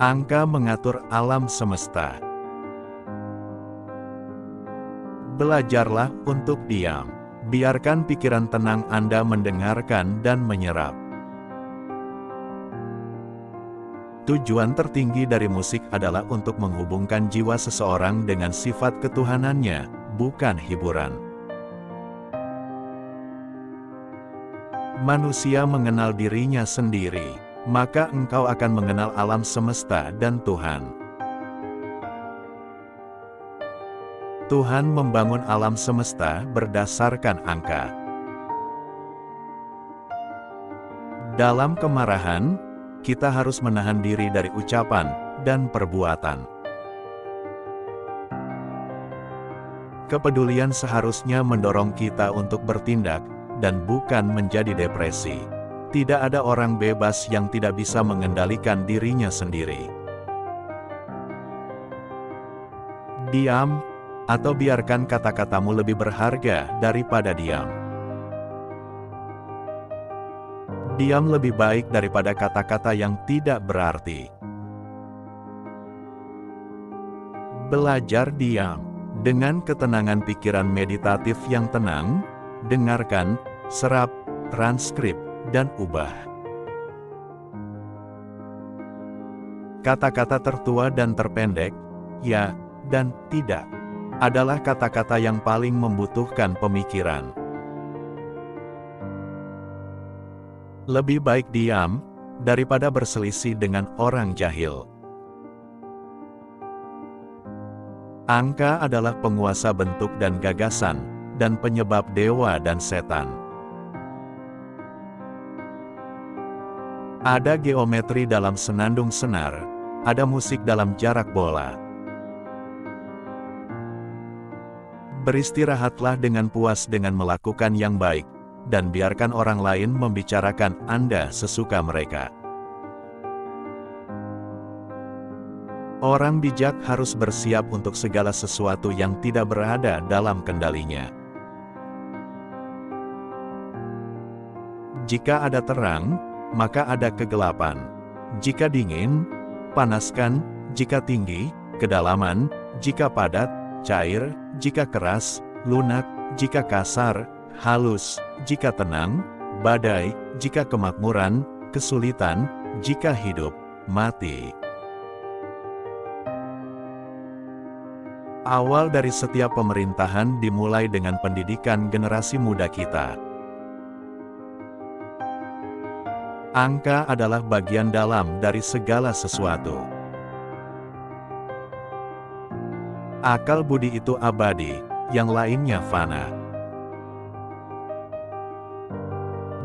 Angka mengatur alam semesta. Belajarlah untuk diam. Biarkan pikiran tenang Anda mendengarkan dan menyerap. Tujuan tertinggi dari musik adalah untuk menghubungkan jiwa seseorang dengan sifat ketuhanannya, bukan hiburan. Manusia mengenal dirinya sendiri, maka engkau akan mengenal alam semesta dan Tuhan. Tuhan membangun alam semesta berdasarkan angka. Dalam kemarahan, kita harus menahan diri dari ucapan dan perbuatan. Kepedulian seharusnya mendorong kita untuk bertindak, dan bukan menjadi depresi. Tidak ada orang bebas yang tidak bisa mengendalikan dirinya sendiri. Diam, atau biarkan kata-katamu lebih berharga daripada diam. Diam lebih baik daripada kata-kata yang tidak berarti. Belajar diam. Dengan ketenangan pikiran meditatif yang tenang, dengarkan, serap, transkrip, dan ubah. Kata-kata tertua dan terpendek, ya, dan tidak, adalah kata-kata yang paling membutuhkan pemikiran. Lebih baik diam, daripada berselisih dengan orang jahil. Angka adalah penguasa bentuk dan gagasan, dan penyebab dewa dan setan. Ada geometri dalam senandung senar, ada musik dalam jarak bola. Beristirahatlah dengan puas dengan melakukan yang baik, dan biarkan orang lain membicarakan Anda sesuka mereka. Orang bijak harus bersiap untuk segala sesuatu yang tidak berada dalam kendalinya. Jika ada terang, maka ada kegelapan. Jika dingin, panaskan. Jika tinggi, kedalaman. Jika padat, cair. Jika keras, lunak. Jika kasar, halus. Jika tenang, badai. Jika kemakmuran, kesulitan. Jika hidup, mati. Awal dari setiap pemerintahan dimulai dengan pendidikan generasi muda kita. Angka adalah bagian dalam dari segala sesuatu. Akal budi itu abadi, yang lainnya fana.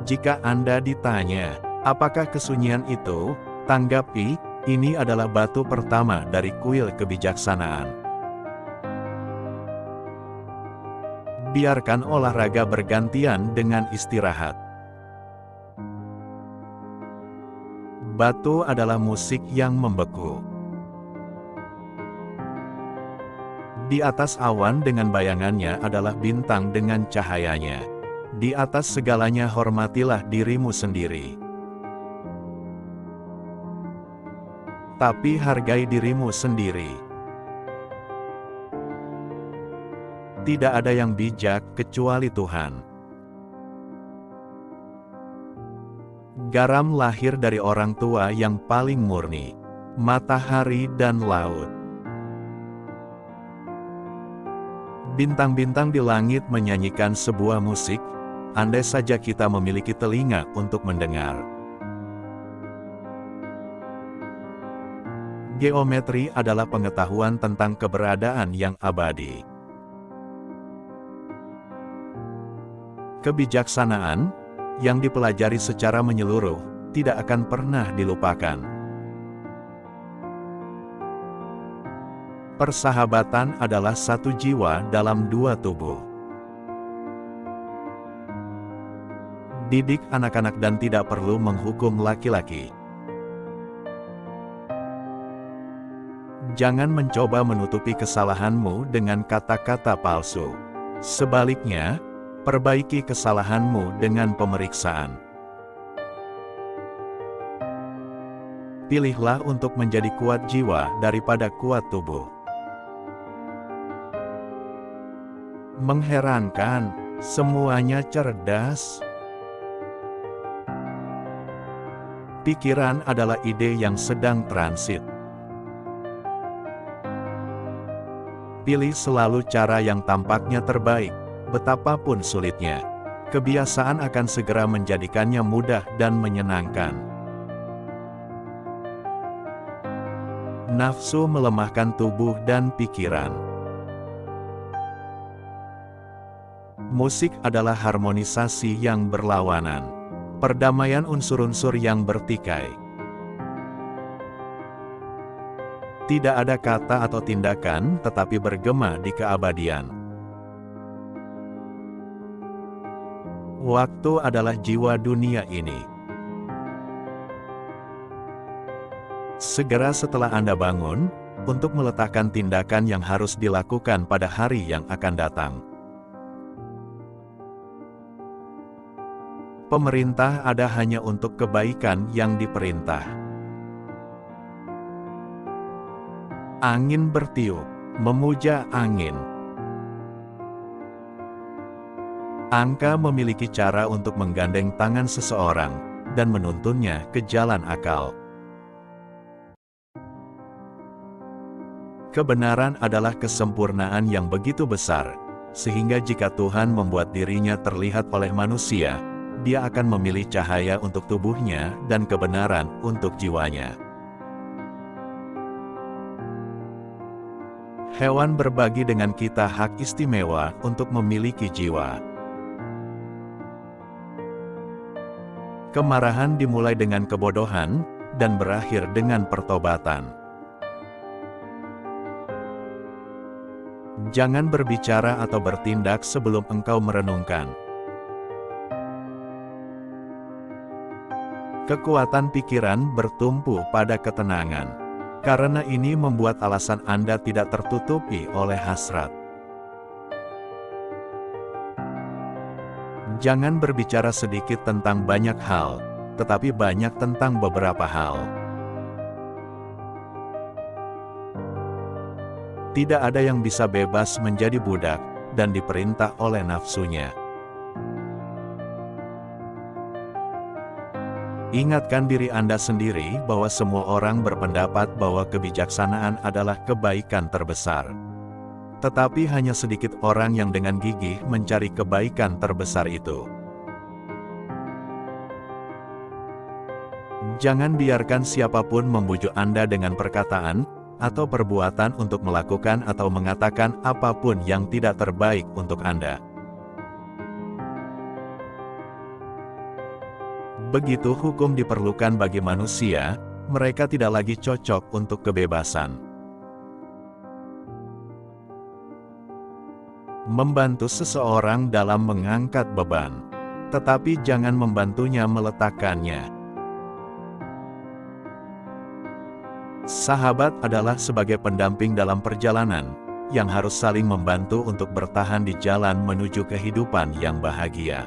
Jika Anda ditanya, apakah kesunyian itu? Tanggapi, ini adalah batu pertama dari kuil kebijaksanaan. Biarkan olahraga bergantian dengan istirahat. Batu adalah musik yang membeku. Di atas awan dengan bayangannya adalah bintang dengan cahayanya. Di atas segalanya hormatilah dirimu sendiri. Tapi hargai dirimu sendiri. Tidak ada yang bijak kecuali Tuhan. Garam lahir dari orang tua yang paling murni, matahari dan laut. Bintang-bintang di langit menyanyikan sebuah musik, andai saja kita memiliki telinga untuk mendengar. Geometri adalah pengetahuan tentang keberadaan yang abadi. Kebijaksanaan, yang dipelajari secara menyeluruh, tidak akan pernah dilupakan. Persahabatan adalah satu jiwa dalam dua tubuh. Didik anak-anak dan tidak perlu menghukum laki-laki. Jangan mencoba menutupi kesalahanmu dengan kata-kata palsu. Sebaliknya, perbaiki kesalahanmu dengan pemeriksaan. Pilihlah untuk menjadi kuat jiwa daripada kuat tubuh. Mengherankan, semuanya cerdas. Pikiran adalah ide yang sedang transit. Pilih selalu cara yang tampaknya terbaik, betapapun sulitnya. Kebiasaan akan segera menjadikannya mudah dan menyenangkan. Nafsu melemahkan tubuh dan pikiran. Musik adalah harmonisasi yang berlawanan. Perdamaian unsur-unsur yang bertikai. Tidak ada kata atau tindakan, tetapi bergema di keabadian. Waktu adalah jiwa dunia ini. Segera setelah Anda bangun, untuk meletakkan tindakan yang harus dilakukan pada hari yang akan datang. Pemerintah ada hanya untuk kebaikan yang diperintah. Angin bertiup, memuja angin. Angka memiliki cara untuk menggandeng tangan seseorang, dan menuntunnya ke jalan akal. Kebenaran adalah kesempurnaan yang begitu besar, sehingga jika Tuhan membuat dirinya terlihat oleh manusia, Dia akan memilih cahaya untuk tubuhnya dan kebenaran untuk jiwanya. Hewan berbagi dengan kita hak istimewa untuk memiliki jiwa. Kemarahan dimulai dengan kebodohan, dan berakhir dengan pertobatan. Jangan berbicara atau bertindak sebelum engkau merenungkan. Kekuatan pikiran bertumpu pada ketenangan. Karena ini membuat alasan Anda tidak tertutupi oleh hasrat. Jangan berbicara sedikit tentang banyak hal, tetapi banyak tentang beberapa hal. Tidak ada yang bisa bebas menjadi budak, dan diperintah oleh nafsunya. Ingatkan diri Anda sendiri bahwa semua orang berpendapat bahwa kebijaksanaan adalah kebaikan terbesar. Tetapi hanya sedikit orang yang dengan gigih mencari kebaikan terbesar itu. Jangan biarkan siapapun membujuk Anda dengan perkataan atau perbuatan untuk melakukan atau mengatakan apapun yang tidak terbaik untuk Anda. Begitu hukum diperlukan bagi manusia, mereka tidak lagi cocok untuk kebebasan. Membantu seseorang dalam mengangkat beban, tetapi jangan membantunya meletakkannya. Sahabat adalah sebagai pendamping dalam perjalanan, yang harus saling membantu untuk bertahan di jalan menuju kehidupan yang bahagia.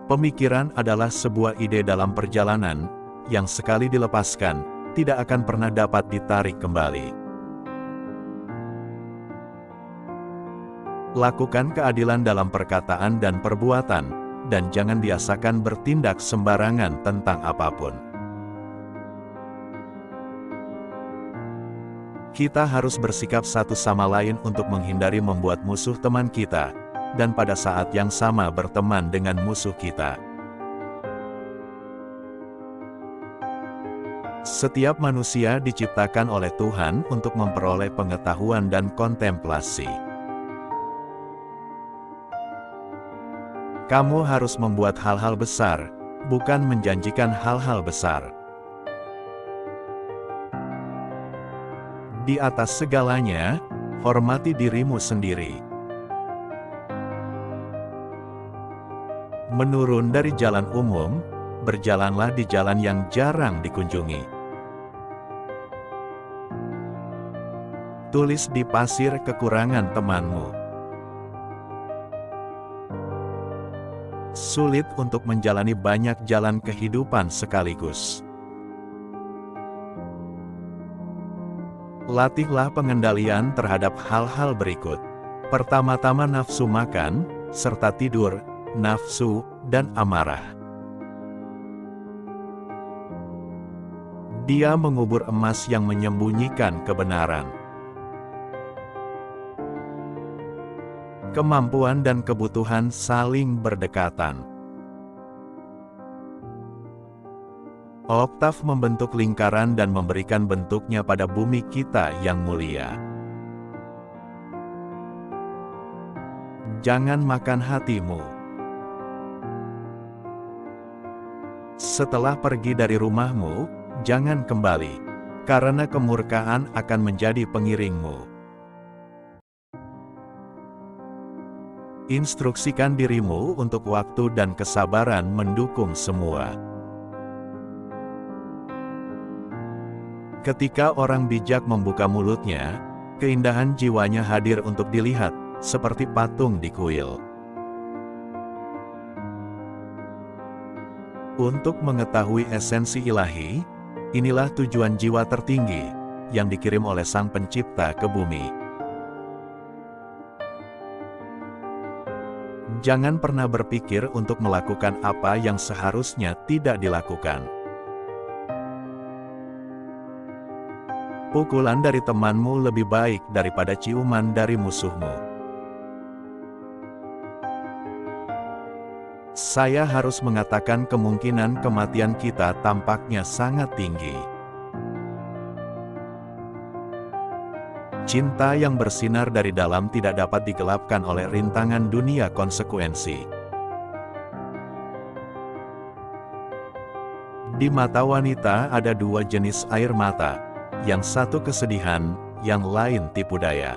Pemikiran adalah sebuah ide dalam perjalanan, yang sekali dilepaskan, tidak akan pernah dapat ditarik kembali. Lakukan keadilan dalam perkataan dan perbuatan, dan jangan biasakan bertindak sembarangan tentang apapun. Kita harus bersikap satu sama lain untuk menghindari membuat musuh teman kita, dan pada saat yang sama berteman dengan musuh kita. Setiap manusia diciptakan oleh Tuhan untuk memperoleh pengetahuan dan kontemplasi. Kamu harus membuat hal-hal besar, bukan menjanjikan hal-hal besar. Di atas segalanya, hormati dirimu sendiri. Menurun dari jalan umum, berjalanlah di jalan yang jarang dikunjungi. Tulis di pasir kekurangan temanmu. Sulit untuk menjalani banyak jalan kehidupan sekaligus. Latihlah pengendalian terhadap hal-hal berikut. Pertama-tama nafsu makan, serta tidur, nafsu, dan amarah. Dia mengubur emas yang menyembunyikan kebenaran. Kemampuan dan kebutuhan saling berdekatan. Oktav membentuk lingkaran dan memberikan bentuknya pada bumi kita yang mulia. Jangan makan hatimu. Setelah pergi dari rumahmu, jangan kembali, karena kemurkaan akan menjadi pengiringmu. Instruksikan dirimu untuk waktu dan kesabaran mendukung semua. Ketika orang bijak membuka mulutnya, keindahan jiwanya hadir untuk dilihat, seperti patung di kuil. Untuk mengetahui esensi ilahi, inilah tujuan jiwa tertinggi, yang dikirim oleh Sang Pencipta ke bumi. Jangan pernah berpikir untuk melakukan apa yang seharusnya tidak dilakukan. Pukulan dari temanmu lebih baik daripada ciuman dari musuhmu. Saya harus mengatakan kemungkinan kematian kita tampaknya sangat tinggi. Cinta yang bersinar dari dalam tidak dapat digelapkan oleh rintangan dunia konsekuensi. Di mata wanita ada dua jenis air mata, yang satu kesedihan, yang lain tipu daya.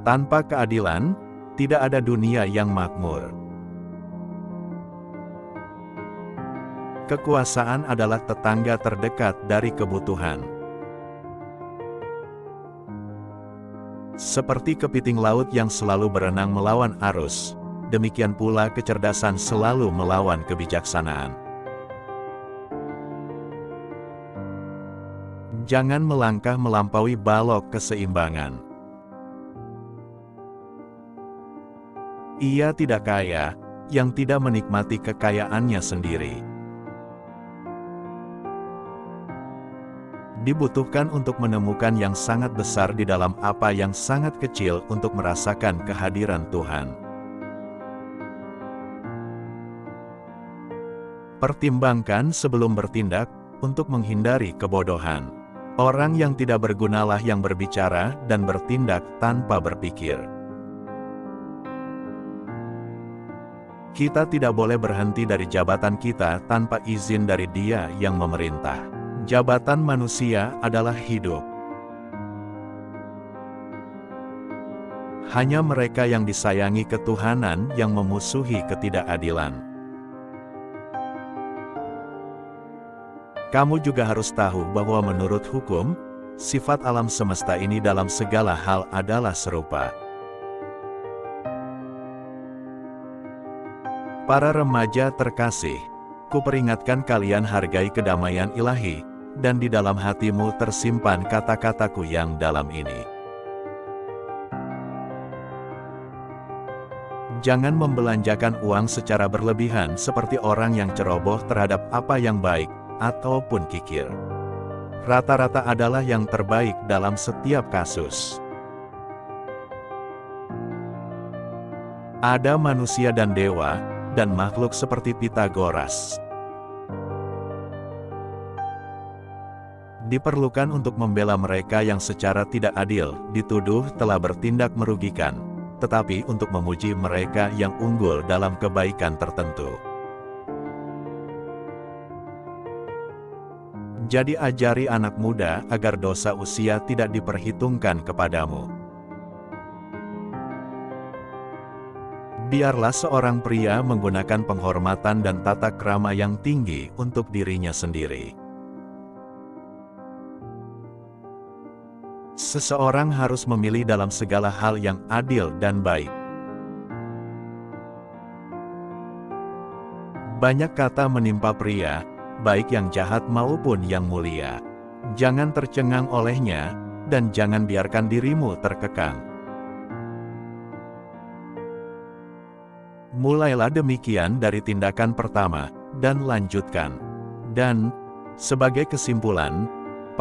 Tanpa keadilan, tidak ada dunia yang makmur. Kekuasaan adalah tetangga terdekat dari kebutuhan. Seperti kepiting laut yang selalu berenang melawan arus, demikian pula kecerdasan selalu melawan kebijaksanaan. Jangan melangkah melampaui balok keseimbangan. Ia tidak kaya, yang tidak menikmati kekayaannya sendiri. Dibutuhkan untuk menemukan yang sangat besar di dalam apa yang sangat kecil untuk merasakan kehadiran Tuhan. Pertimbangkan sebelum bertindak, untuk menghindari kebodohan. Orang yang tidak bergunalah yang berbicara dan bertindak tanpa berpikir. Kita tidak boleh berhenti dari jabatan kita tanpa izin dari Dia yang memerintah. Jabatan manusia adalah hidup. Hanya mereka yang disayangi ketuhanan yang memusuhi ketidakadilan. Kamu juga harus tahu bahwa menurut hukum, sifat alam semesta ini dalam segala hal adalah serupa. Para remaja terkasih, kuperingatkan kalian hargai kedamaian ilahi, dan di dalam hatimu tersimpan kata-kataku yang dalam ini. Jangan membelanjakan uang secara berlebihan seperti orang yang ceroboh terhadap apa yang baik, ataupun kikir. Rata-rata adalah yang terbaik dalam setiap kasus. Ada manusia dan dewa, dan makhluk seperti Pitagoras. Diperlukan untuk membela mereka yang secara tidak adil dituduh telah bertindak merugikan, tetapi untuk memuji mereka yang unggul dalam kebaikan tertentu. Jadi ajari anak muda agar dosa usia tidak diperhitungkan kepadamu. Biarlah seorang pria menggunakan penghormatan dan tata krama yang tinggi untuk dirinya sendiri. Seseorang harus memilih dalam segala hal yang adil dan baik, Banyak kata menimpa pria, baik yang jahat maupun yang mulia. Jangan tercengang olehnya, dan jangan biarkan dirimu terkekang. Mulailah demikian dari tindakan pertama, dan lanjutkan. Dan, sebagai kesimpulan,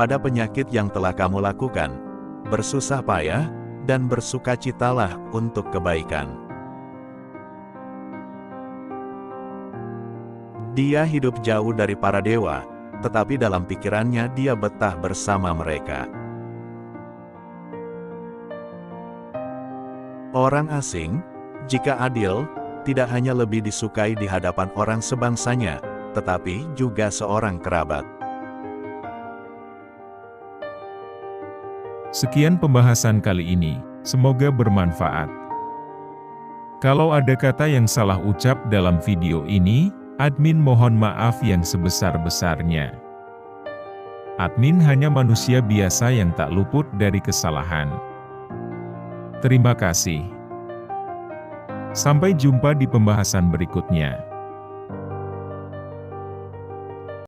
pada penyakit yang telah kamu lakukan, bersusah payah, dan bersukacitalah untuk kebaikan. Dia hidup jauh dari para dewa, tetapi dalam pikirannya dia betah bersama mereka. Orang asing, jika adil, tidak hanya lebih disukai di hadapan orang sebangsanya, tetapi juga seorang kerabat. Sekian pembahasan kali ini, semoga bermanfaat. Kalau ada kata yang salah ucap dalam video ini, admin mohon maaf yang sebesar-besarnya. Admin hanya manusia biasa yang tak luput dari kesalahan. Terima kasih. Sampai jumpa di pembahasan berikutnya.